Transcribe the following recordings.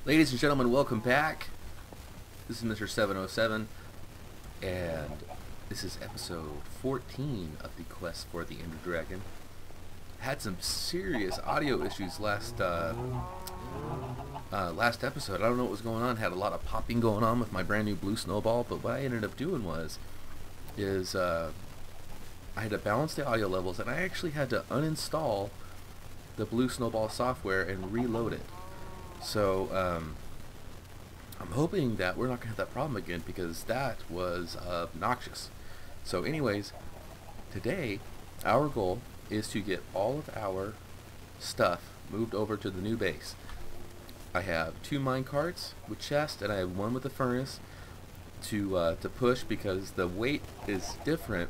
Ladies and gentlemen, welcome back. This is Mr. 707, and this is episode 14 of the Quest for the Ender Dragon. Had some serious audio issues last episode. I don't know what was going on. Had a lot of popping going on with my brand new blue snowball, but what I ended up doing is I had to balance the audio levels, and I actually had to uninstall the blue snowball software and reload it. So I'm hoping that we're not going to have that problem again, because that was obnoxious. So anyways, today our goal is to get all of our stuff moved over to the new base. I have 2 mine carts with chests, and I have 1 with a furnace to push, because the weight is different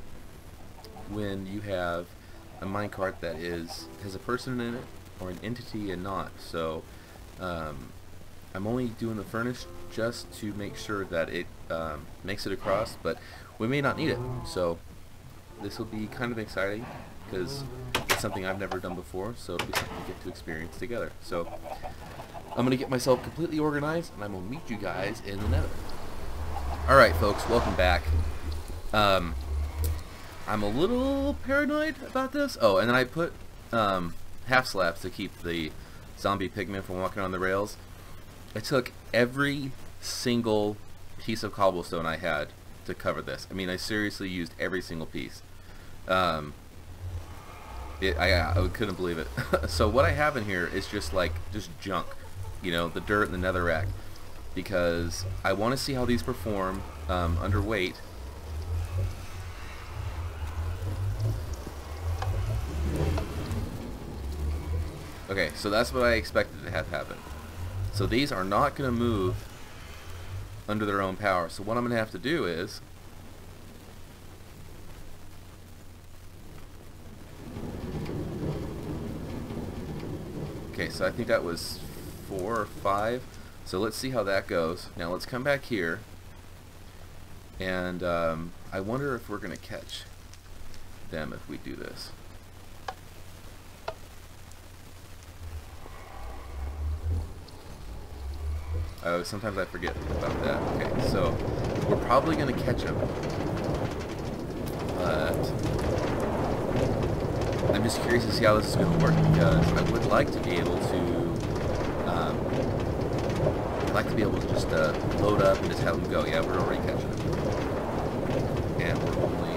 when you have a mine cart that has a person in it or an entity and not. So I'm only doing the furnace just to make sure that it makes it across, but we may not need it. So this will be kind of exciting, because it's something I've never done before, so it'll be something to get to experience together. So I'm going to get myself completely organized, and I'm going to meet you guys in the nether. Alright folks, welcome back. I'm a little paranoid about this. Oh, and then I put half slabs to keep the zombie pigmen from walking on the rails. I took every single piece of cobblestone I had to cover this. I mean, I seriously used every single piece. I couldn't believe it. So what I have in here is just junk, you know, the dirt and the netherrack, because I want to see how these perform under weight. Okay, so that's what I expected to have happen. So these are not going to move under their own power. So what I'm going to have to do is okay, so I think that was 4 or 5. So let's see how that goes. Now let's come back here, and I wonder if we're going to catch them if we do this. Oh, sometimes I forget about that. Okay, so we're probably going to catch them, but I'm just curious to see how this is going to work, because I would like to be able to just load up and just have them go. Yeah, we're already catching them, and we're only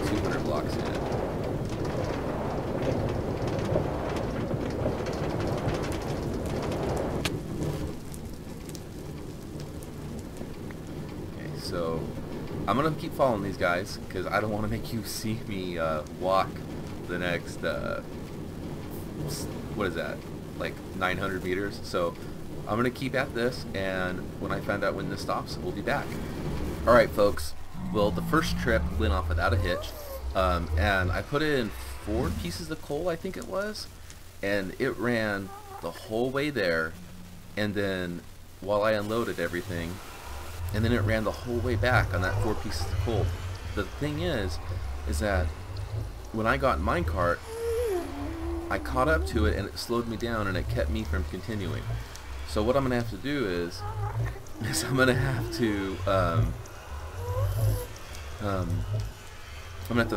200 blocks in. So I'm gonna keep following these guys, because I don't want to make you see me walk the next what is that, like 900 meters. So I'm gonna keep at this, and when I find out when this stops, we'll be back. Alright folks, well, the first trip went off without a hitch, and I put in 4 pieces of coal, I think it was, and it ran the whole way there, and then while I unloaded everything, and then it ran the whole way back on that 4 pieces of coal. The thing is that when I got minecart, I caught up to it, and it slowed me down, and it kept me from continuing. So what I'm gonna have to do is I'm gonna have to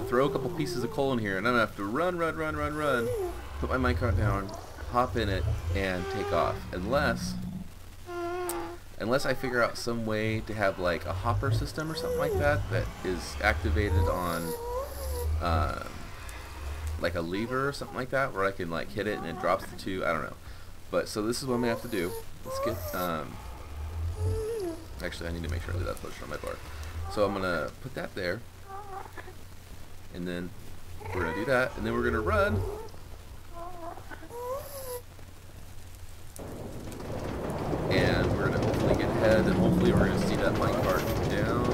throw a couple pieces of coal in here, and I'm gonna have to run, put my minecart down, hop in it, and take off. Unless I figure out some way to have like a hopper system or something like that that is activated on like a lever or something like that, where I can like hit it and it drops the 2. I don't know. But so this is what I'm gonna have to do. Let's get actually I need to make sure I do that push on my bar. So I'm gonna put that there, and then we're gonna do that, and then we're gonna run. And we're going to hopefully get ahead, and hopefully we're going to see that minecart down.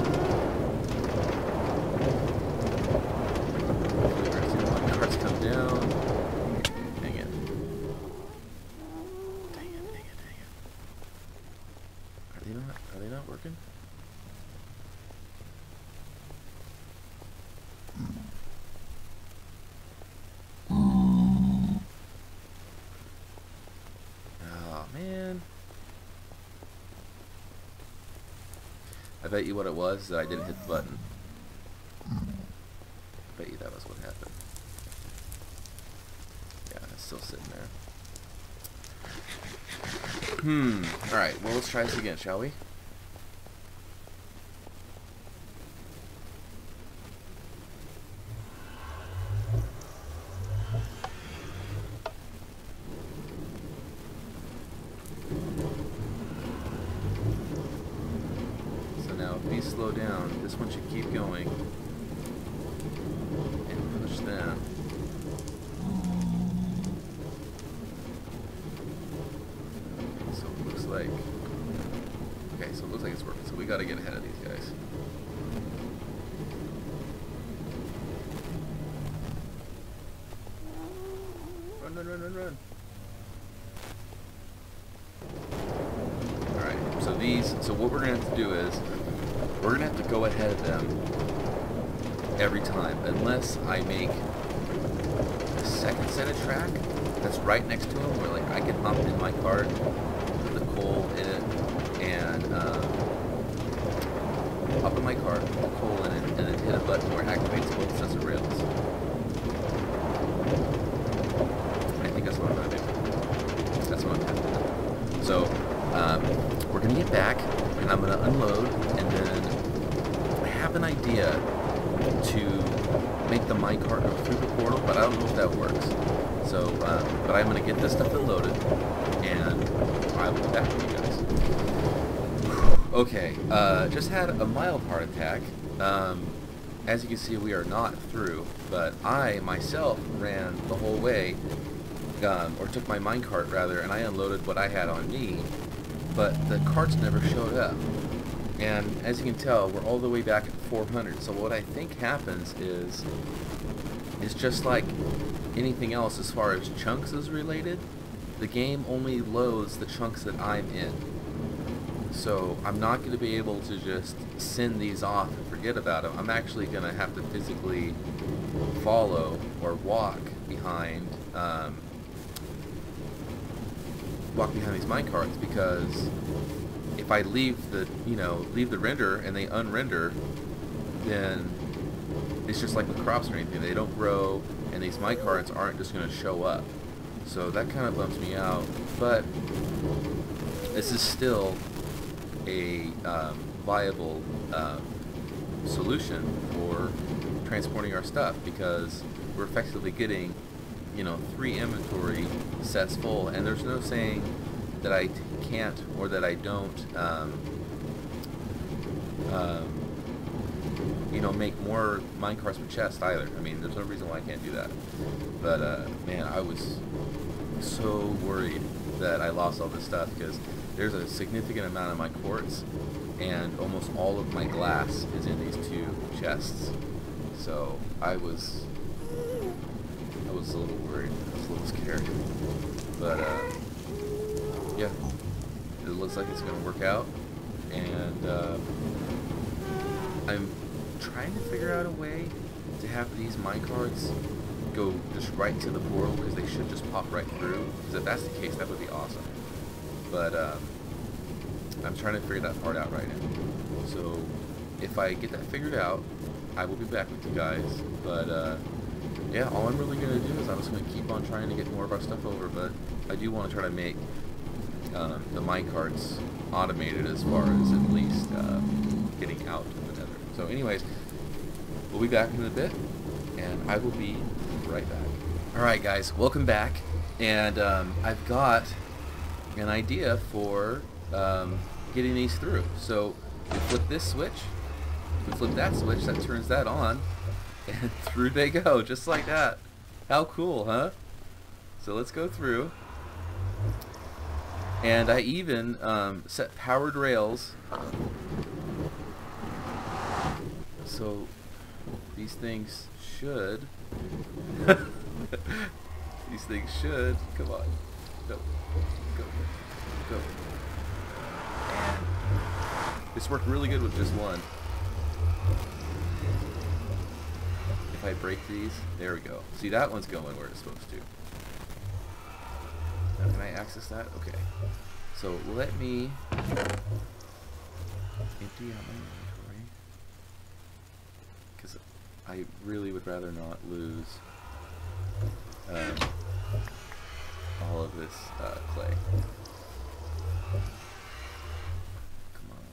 Hopefully we're going to see the minecarts come down. Dang it. Dang it. Are they not working? Oh, man. bet you what it was that I didn't hit the button. I bet you that was what happened. Yeah, it's still sitting there. Alright, well, let's try this again, shall we? Slow down. This one should keep going and push that. So it looks like, okay, so it looks like it's working. So we got to get ahead of these guys. Run, run, run, run, run. All right. So what we're gonna have to do is, we're gonna have to go ahead of them every time, unless I make a second set of track that's right next to them, where like I can hop in my cart, put the coal in it, and hop in my cart, put the coal in it, and then hit a button where it activates both sets of rails. I think that's what I'm gonna do. That's what I'm gonna do. So we're gonna get back, and I'm gonna unload, and then I have an idea to make the minecart go through the portal, but I don't know if that works. So, but I'm gonna get this stuff unloaded, and I will be back with you guys. Okay, just had a mild heart attack. As you can see, we are not through, but I myself ran the whole way, or took my minecart rather, and I unloaded what I had on me, but the carts never showed up. And as you can tell, we're all the way back at 400. So what I think happens is just like anything else as far as chunks is related, the game only loads the chunks that I'm in. So I'm not going to be able to just send these off and forget about them. I'm actually going to have to physically follow or walk behind these minecarts, because if I leave the render and they unrender, then it's just like with crops or anything, they don't grow, and these minecarts aren't just going to show up. So that kind of bums me out, but this is still a viable solution for transporting our stuff, because we're effectively getting 3 inventory sets full, and there's no saying that I can't or that I don't make more minecarts with chests either. I mean, there's no reason why I can't do that. But man, I was so worried that I lost all this stuff, because there's a significant amount of my quartz and almost all of my glass is in these 2 chests. So I was a little worried. I was a little scared. But yeah, it looks like it's going to work out, and I'm trying to figure out a way to have these minecarts go just right to the portal, because they should just pop right through. Because if that's the case, that would be awesome. But I'm trying to figure that part out right now. So if I get that figured out, I will be back with you guys. But yeah, all I'm really going to do is I'm just going to keep on trying to get more of our stuff over, but I do want to try to make the minecarts automated as far as at least getting out of the nether. So anyways, we'll be back in a bit, and I will be right back. Alright guys, welcome back, and I've got an idea for getting these through. So we flip this switch, we flip that switch, that turns that on, and through they go, just like that. How cool, huh? So let's go through. And I even set powered rails. So these things should... these things should... Come on. Go. Go. Go. And this worked really good with just one. If I break these, there we go. See, that one's going where it's supposed to. Now, can I access that? Okay. So let me empty out my I really would rather not lose all of this clay. Come on.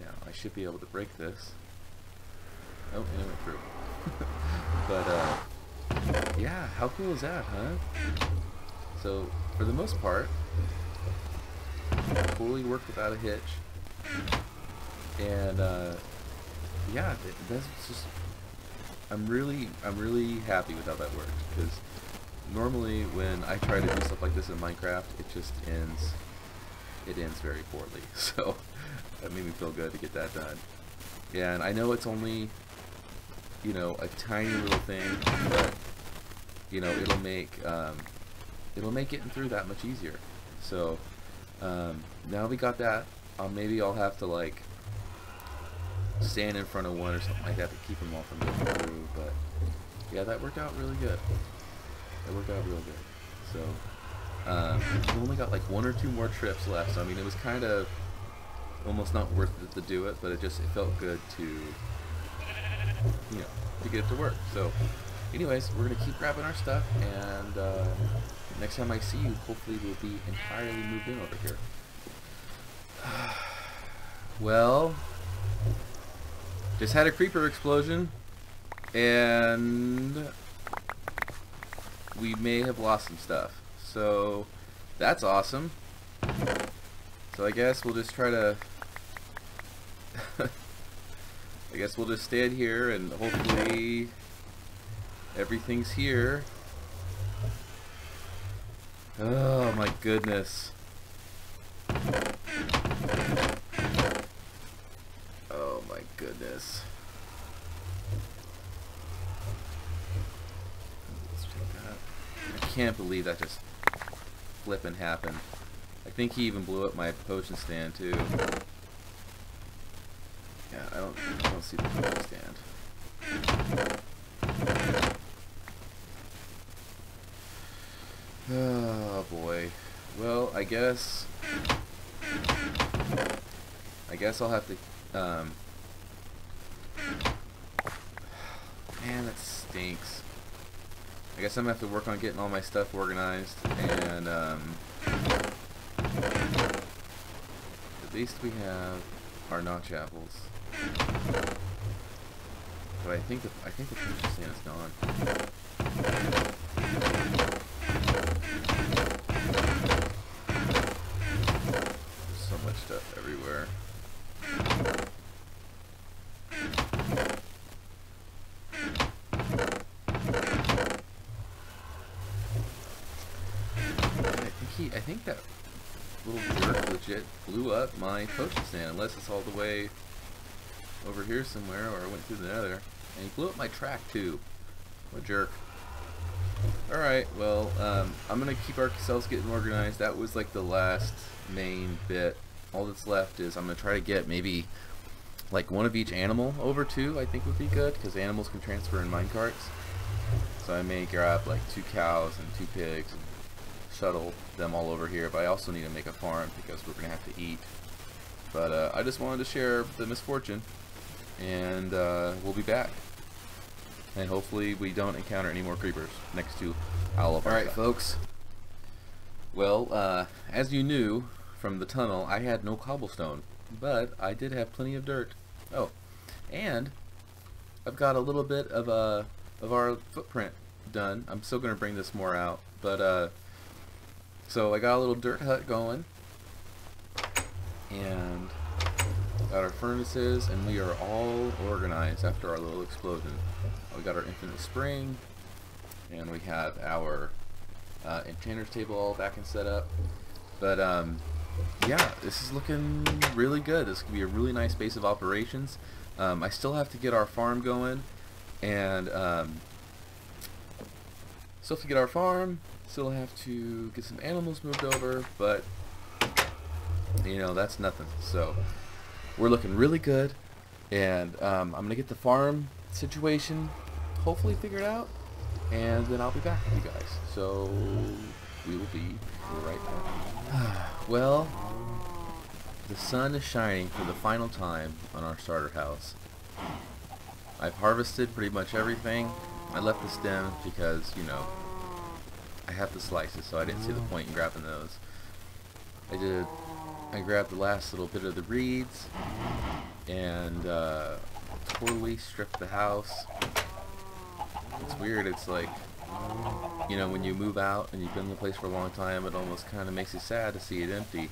Now I should be able to break this. Oh, and it went through. But yeah, how cool is that, huh? So for the most part, totally worked without a hitch. And yeah, that's just, I'm really happy with how that worked, because normally when I try to do stuff like this in Minecraft, it ends very poorly. So that made me feel good to get that done. Yeah, and I know it's only, you know, a tiny little thing, but you know, it'll make getting through that much easier. So now we got that. Maybe I'll have to like stand in front of one or something like that to keep them all from going through. But yeah, that worked out really good. That worked out real good. So we only got like 1 or 2 more trips left. So I mean, it was kind of almost not worth it to do it, but it felt good to, you know, to get it to work. So anyways, we're gonna keep grabbing our stuff, and next time I see you, hopefully we'll be entirely moved in over here. Well, just had a creeper explosion, and we may have lost some stuff. So that's awesome. So I guess we'll just try to I guess we'll just stand here and hopefully everything's here. Oh my goodness. Oh my goodness. Let's take that. I can't believe that just flipping happened. I think he even blew up my potion stand too. Yeah, I don't see the potion stand. Oh boy. Well, I guess I'll have to man, that stinks. I guess I'm gonna have to work on getting all my stuff organized, and at least we have our notch apples. But I think the potion stand is gone. So much stuff everywhere. I think that little jerk legit blew up my potion stand, unless it's all the way over here somewhere, or I went through the nether. And he blew up my track too. What a jerk. Alright, well, I'm gonna keep ourselves getting organized. That was like the last main bit. All that's left is I'm gonna try to get maybe like one of each animal over too, I think would be good, because animals can transfer in minecarts. So I may grab like 2 cows and 2 pigs and shuttle them all over here, but I also need to make a farm because we're gonna have to eat. But I just wanted to share the misfortune, and we'll be back. And hopefully we don't encounter any more creepers next to all of our stuff. Alright folks, well, as you knew from the tunnel, I had no cobblestone, but I did have plenty of dirt. Oh, and I've got a little bit of our footprint done. I'm still gonna bring this more out, but so I got a little dirt hut going, and got our furnaces, and we are all organized after our little explosion. We got our infinite spring, and we have our enchanter's table all back and set up. But yeah, this is looking really good. This could be a really nice base of operations. I still have to get our farm going, and still have to get our farm. Still have to get some animals moved over, but you know, that's nothing. So we're looking really good, and I'm gonna get the farm situation hopefully figured out, and then I'll be back with you guys. So we will be right back. Well, the sun is shining for the final time on our starter house. I've harvested pretty much everything. I left the stem because, you know, I have the slices, so I didn't see the point in grabbing those. I grabbed the last little bit of the reeds and totally stripped the house. It's weird, it's like, you know, when you move out and you've been in the place for a long time, it almost kind of makes you sad to see it empty.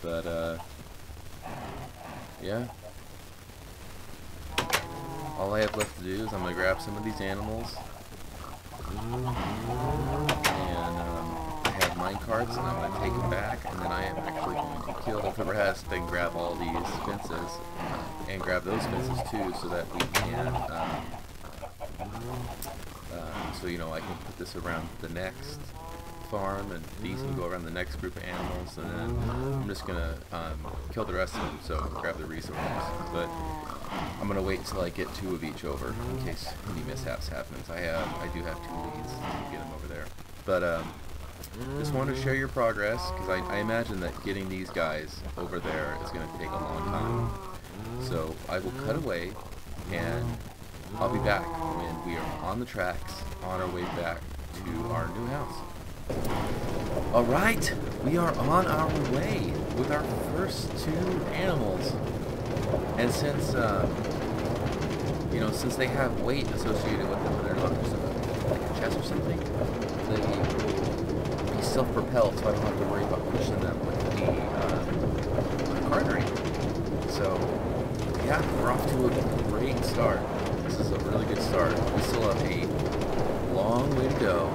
But, yeah. All I have left to do is I'm going to grab some of these animals. And I have mine carts, and I'm going to take them back, and then I am actually going to kill the rest and grab all these fences. And grab those fences too, so that we can, so, you know, I can put this around the next farm, and these can go around the next group of animals, and then I'm just gonna kill the rest of them, so grab the resources. But I'm gonna wait until I get 2 of each over in case any mishaps happens. I do have 2 leads to get them over there. But just wanted to share your progress, because I imagine that getting these guys over there is gonna take a long time. So I will cut away, and I'll be back when we are on the tracks on our way back to our new house. Alright, we are on our way with our first 2 animals. And since, you know, since they have weight associated with them and they're not just like a chest or something, they will be self-propelled, so I don't have to worry about pushing them with the cart or anything. So, yeah, we're off to a great start. This is a really good start. We still have a long way to go.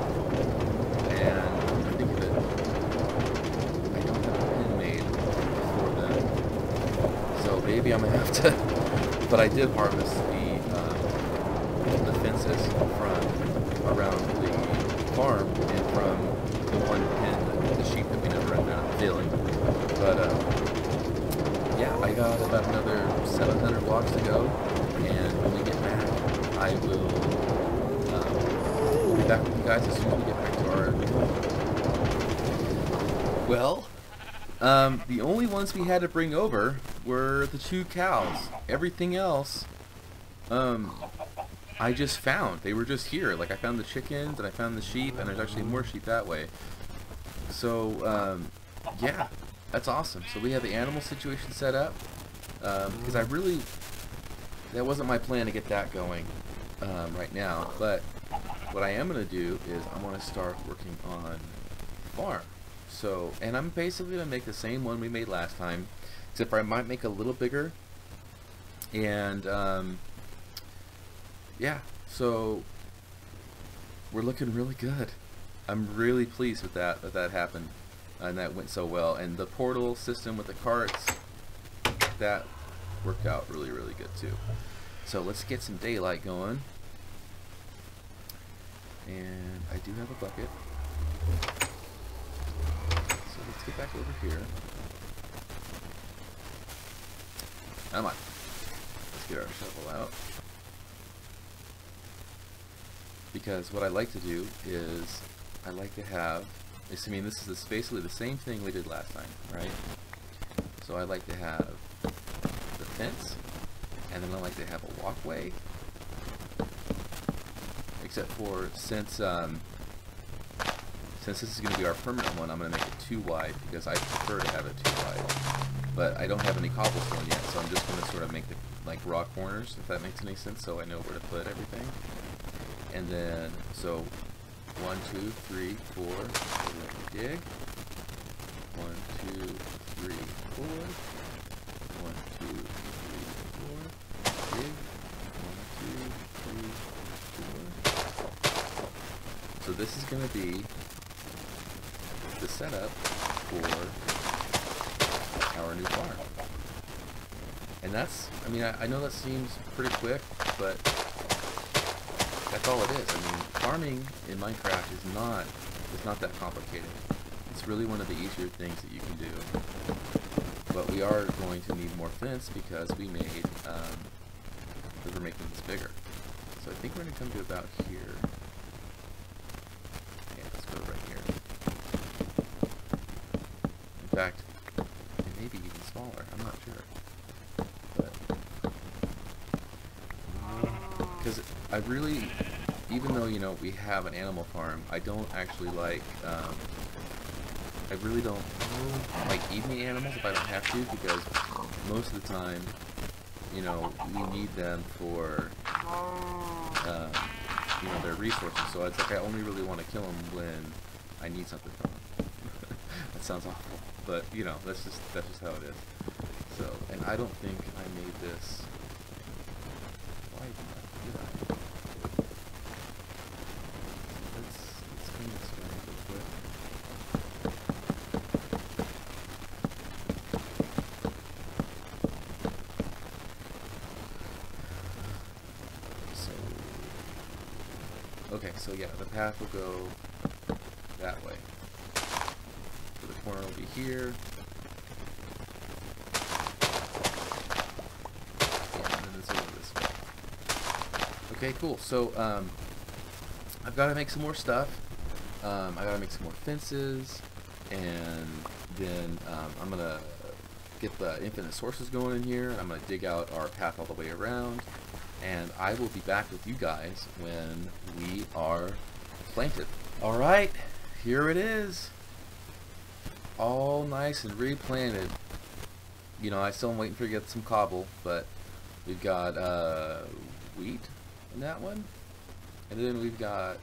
And I think of it, I don't have a pin made for them, so maybe I'm gonna have to. But I did harvest the fences from around the farm and from the one pen, the sheep that we never ended up filling. But yeah, I got about another 700 blocks to go, and when we get back, I will. We'll be back with you guys as soon as we get back to our home. Well, the only ones we had to bring over were the 2 cows. Everything else, I just found. They were just here. Like, I found the chickens, and I found the sheep, and there's actually more sheep that way. So, yeah, that's awesome. So we have the animal situation set up, because that wasn't my plan to get that going right now, but what I am going to do is I want to start working on the farm. So, and I'm basically going to make the same one we made last time, except for I might make a little bigger. And, yeah, so we're looking really good. I'm really pleased with that happened, and that went so well. And the portal system with the carts, that worked out really, really good too. So let's get some daylight going. And I do have a bucket. So let's get back over here. Come on. Let's get our shovel out. Because what I like to do is, I like to have, I mean, this is basically the same thing we did last time, right? So I like to have the fence, and then I like to have a walkway. Except for since this is going to be our permanent one, I'm going to make it 2 wide because I prefer to have it 2 wide. But I don't have any cobblestone yet, so I'm just going to sort of make the raw corners, if that makes any sense, so I know where to put everything. And then so 1, 2, 3, 4. Let me dig. 1, 2, 3, 4. 1, 2, 3, 4. Dig. 1, 2, 3, 4. So this is going to be the setup for our new farm. And that's, I mean, I know that seems pretty quick, but that's all it is. I mean, farming in Minecraft is not that complicated. It's really one of the easier things that you can do. But we are going to need more fence because we're making this bigger. So I think we're going to come to about here. Yeah, let's go right here. fact, it may be even smaller. I'm not sure. But because I really, even though, you know, we have an animal farm, I don't actually like, I really don't like eating the animals if I don't have to, because most of the time, you know, we need them for, you know, their resources. So it's like I only really want to kill them when I need something from them. That sounds awful, but you know, that's just how it is. So, and I don't think I made this. Why did I? Let's clean this guy real quick. Okay, so yeah, the path will go that way. So the corner will be here. Yeah, and then it's over this way. Okay, cool. So I've got to make some more stuff. I got to make some more fences, and then I'm gonna get the infinite sources going in here. I'm gonna dig out our path all the way around. And I will be back with you guys when we are planted. Alright, here it is. All nice and replanted. You know, I still am waiting for you to get some cobble, but we've got wheat in that one. And then we've got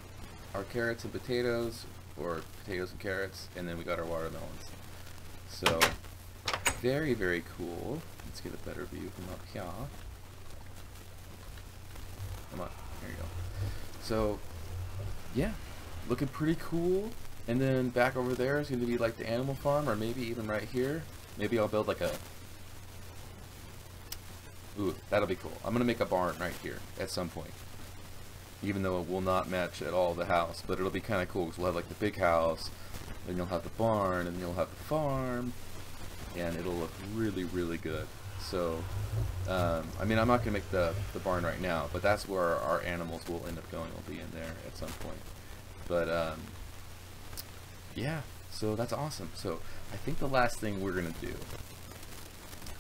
our carrots and potatoes, or potatoes and carrots, and then we got our watermelons. So, very, very cool. Let's get a better view from up here. Come on, there you go. So, yeah, looking pretty cool. And then back over there is going to be like the animal farm, or maybe even right here. Maybe I'll build like a... Ooh, that'll be cool. I'm going to make a barn right here at some point. Even though it will not match at all the house, but it'll be kind of cool because we'll have like the big house, then you'll have the barn, and you'll have the farm, and it'll look really, really good. So, I mean, I'm not going to make the barn right now, but that's where our animals will end up going. Will be in there at some point. But, yeah, so that's awesome. So, I think the last thing we're going to do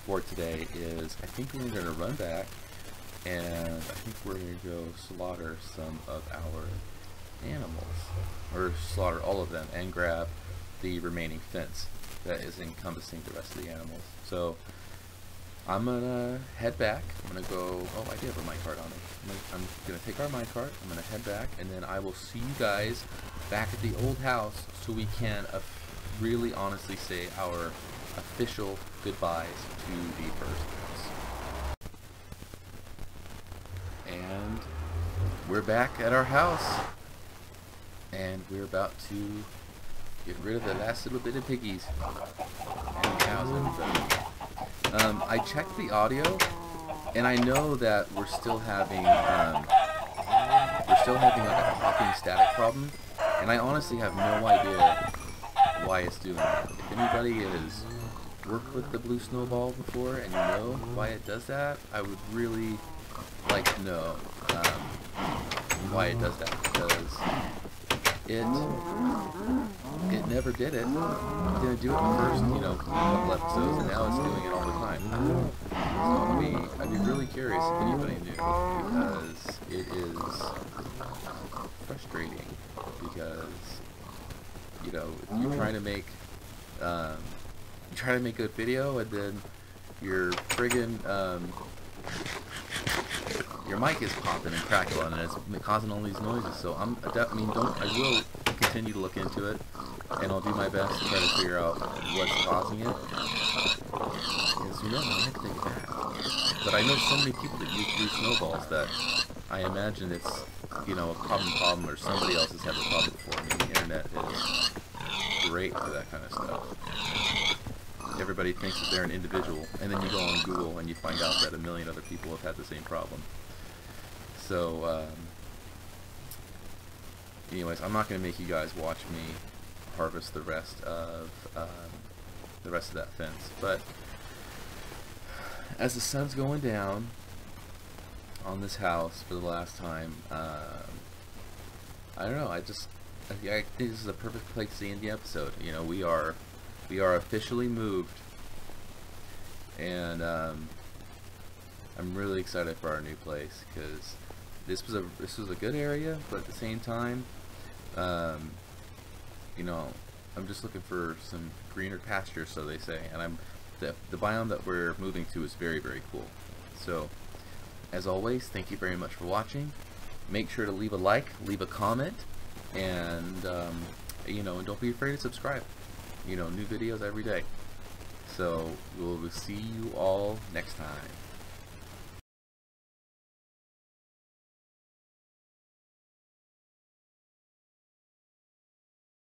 for today is, I think we're going to run back, and I think we're going to go slaughter some of our animals, or slaughter all of them, and grab the remaining fence that is encompassing the rest of the animals. So, I'm gonna head back. I'm gonna go. Oh, I do have a minecart on it. I'm gonna take our minecart. I'm gonna head back, and then I will see you guys back at the old house, so we can really honestly say our official goodbyes to the first house. And we're back at our house, and we're about to get rid of the last little bit of piggies and cows and everything. I checked the audio, and I know that we're still having like a popping static problem, and I honestly have no idea why it's doing that. If anybody has worked with the blue snowball before and you know why it does that, I would really like to know why it does that, because it never did it. It didn't do it in the first, you know, couple episodes, and now it's doing it all the time. So I'd be really curious if anybody knew, because it is frustrating. Because, you know, if you're trying to make a video, and then your friggin' your mic is popping and crackling, and it's causing all these noises. So I will continue to look into it, and I'll do my best to try to figure out what's causing it. Because, you know, I have to think back. But I know so many people that use blue snowballs that I imagine it's, you know, a problem, or somebody else has had the problem before. I mean, the internet is great for that kind of stuff. Everybody thinks that they're an individual, and then you go on Google and you find out that a million other people have had the same problem. So, anyways, I'm not going to make you guys watch me harvest the rest of that fence. But as the sun's going down on this house for the last time, I don't know. I think this is a perfect place to end the episode. You know, we we are officially moved, and I'm really excited for our new place, because this was a good area, but at the same time, you know, I'm just looking for some greener pastures, so they say, and the biome that we're moving to is very, very cool. So, as always, thank you very much for watching. Make sure to leave a like, leave a comment, and you know, and don't be afraid to subscribe. You know, new videos every day. So we'll see you all next time.